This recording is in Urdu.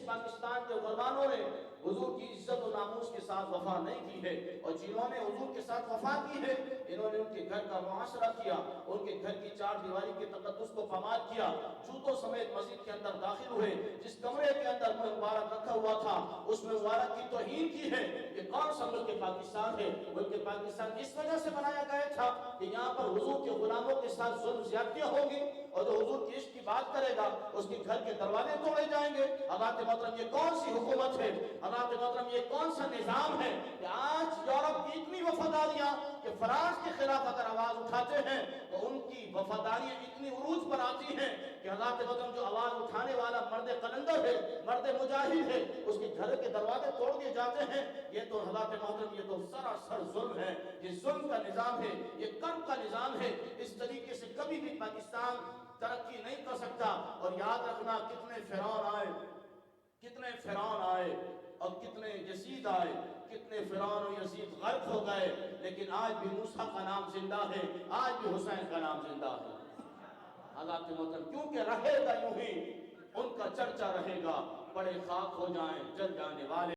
پاکستان کے حکمرانوں نے حضور کی عزت و ناموس کے ساتھ وفا نہیں کی ہے، اور جنہوں نے حضور کے ساتھ وفا کی ہے انہوں نے ان کے گھر کا معاشرہ کیا، ان کے گھر کی چار دیواری کے تقدس کو پامال کیا، جوتوں سمیت مسجد کے اندر داخل ہوئے، جس کمرے کے اندر مبارک رکھا ہوا تھا اس میں مبارک کی توہین کی ہے۔ یہ کون سا ملک پاکستان ہے؟ بلکہ پاکستان اس وجہ سے بنایا گیا تھا کہ یہاں پر حضور کے غلاموں کے ساتھ ظلم زیادتیاں ہوگی، اور جو حضور کی عشق کی بات کرے گا اس کے گھر کے دروازے توڑے جائیں گے۔ حضرات محترم یہ کون سی حکومت ہے؟ حضرات محترم یہ کون سا نظام ہے کہ آج یورپ کی اتنی وفاداریاں کہ فرانس کے خلاف اگر آواز اٹھاتے ہیں تو ان کی وفاداریاں اتنی عروج پر آتی ہیں کہ حضرات محترم جو آواز اٹھانے والا مرد قلندر ہے، مرد مجاہد ہے، اس کے گھر کے دروازے توڑ دیے جاتے ہیں۔ یہ تو حضرات محترم یہ تو سراسر ظلم ہے، یہ ظلم کا نظام ہے، یہ کرب کا نظام ہے۔ اس طریقے سے کبھی بھی پاکستان ترقی نہیں کر سکتا۔ اور یاد رکھنا کتنے فرعون آئے اور کتنے یزید آئے، کتنے فرعون اور یزید غرق ہو گئے، لیکن آج بھی موسیٰ کا نام زندہ ہے، آج بھی حسین کا نام زندہ ہے۔ حضرات محترم کیونکہ رہے گا یوں ہی، ان کا چرچا رہے گا، بڑے خاک ہو جائیں جل جانے والے